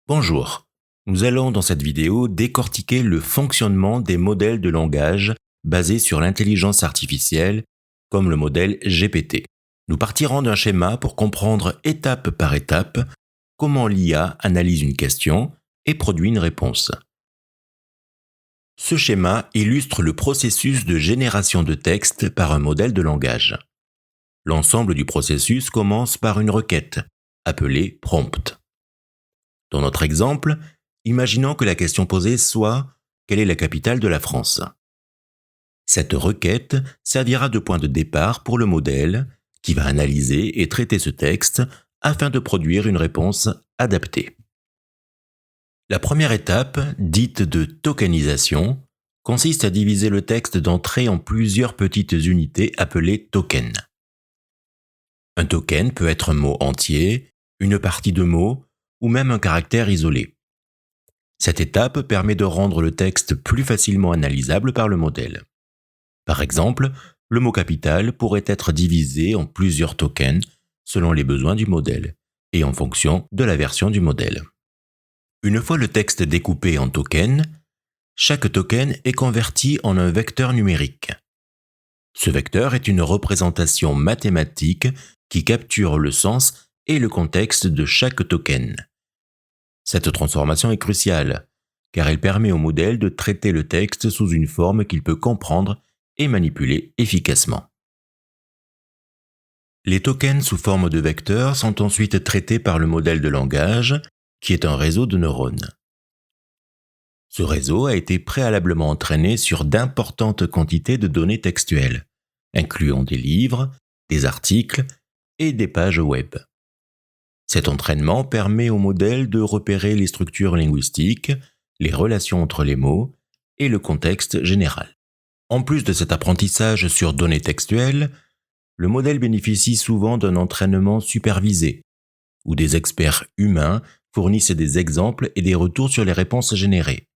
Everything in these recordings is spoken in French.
Bonjour, nous allons dans cette vidéo décortiquer le fonctionnement des modèles de langage basés sur l'intelligence artificielle, comme le modèle GPT. Nous partirons d'un schéma pour comprendre étape par étape comment l'IA analyse une question et produit une réponse. Ce schéma illustre le processus de génération de texte par un modèle de langage. L'ensemble du processus commence par une requête, appelée prompt. Dans notre exemple, imaginons que la question posée soit « Quelle est la capitale de la France ?» Cette requête servira de point de départ pour le modèle qui va analyser et traiter ce texte afin de produire une réponse adaptée. La première étape, dite de tokenisation, consiste à diviser le texte d'entrée en plusieurs petites unités appelées tokens. Un token peut être un mot entier, une partie de mot, ou même un caractère isolé. Cette étape permet de rendre le texte plus facilement analysable par le modèle. Par exemple, le mot capital pourrait être divisé en plusieurs tokens selon les besoins du modèle et en fonction de la version du modèle. Une fois le texte découpé en tokens, chaque token est converti en un vecteur numérique. Ce vecteur est une représentation mathématique qui capture le sens et le contexte de chaque token. Cette transformation est cruciale, car elle permet au modèle de traiter le texte sous une forme qu'il peut comprendre et manipuler efficacement. Les tokens sous forme de vecteurs sont ensuite traités par le modèle de langage, qui est un réseau de neurones. Ce réseau a été préalablement entraîné sur d'importantes quantités de données textuelles, incluant des livres, des articles et des pages web. Cet entraînement permet au modèle de repérer les structures linguistiques, les relations entre les mots et le contexte général. En plus de cet apprentissage sur données textuelles, le modèle bénéficie souvent d'un entraînement supervisé, où des experts humains fournissent des exemples et des retours sur les réponses générées.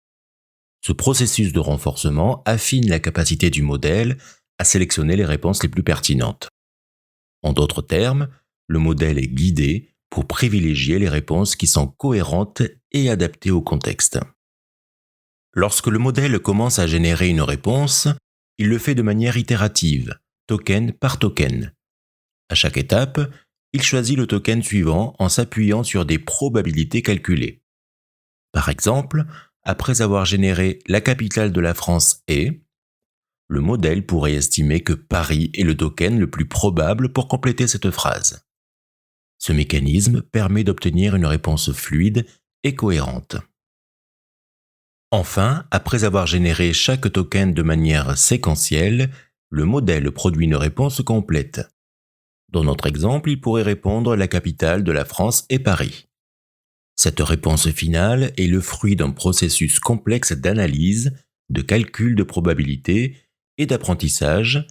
Ce processus de renforcement affine la capacité du modèle à sélectionner les réponses les plus pertinentes. En d'autres termes, le modèle est guidé pour privilégier les réponses qui sont cohérentes et adaptées au contexte. Lorsque le modèle commence à générer une réponse, il le fait de manière itérative, token par token. À chaque étape, il choisit le token suivant en s'appuyant sur des probabilités calculées. Par exemple, après avoir généré la capitale de la France est, le modèle pourrait estimer que Paris est le token le plus probable pour compléter cette phrase. Ce mécanisme permet d'obtenir une réponse fluide et cohérente. Enfin, après avoir généré chaque token de manière séquentielle, le modèle produit une réponse complète. Dans notre exemple, il pourrait répondre la capitale de la France est Paris. Cette réponse finale est le fruit d'un processus complexe d'analyse, de calcul de probabilité et d'apprentissage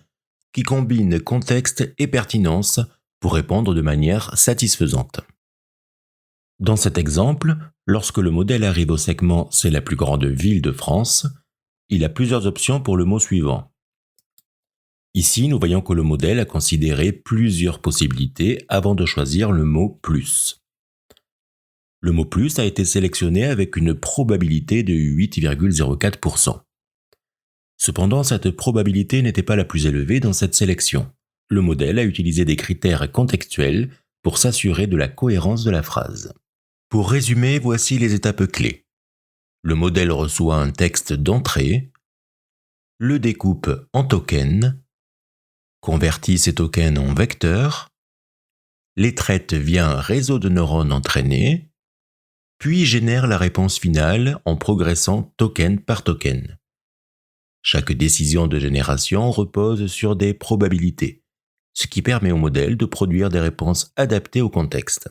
qui combine contexte et pertinence pour répondre de manière satisfaisante. Dans cet exemple, lorsque le modèle arrive au segment « C'est la plus grande ville de France », il a plusieurs options pour le mot suivant. Ici, nous voyons que le modèle a considéré plusieurs possibilités avant de choisir le mot « plus ». Le mot « plus » a été sélectionné avec une probabilité de 8,04%. Cependant, cette probabilité n'était pas la plus élevée dans cette sélection. Le modèle a utilisé des critères contextuels pour s'assurer de la cohérence de la phrase. Pour résumer, voici les étapes clés. Le modèle reçoit un texte d'entrée, le découpe en tokens, convertit ces tokens en vecteurs, les traite via un réseau de neurones entraînés, puis génère la réponse finale en progressant token par token. Chaque décision de génération repose sur des probabilités, ce qui permet au modèle de produire des réponses adaptées au contexte.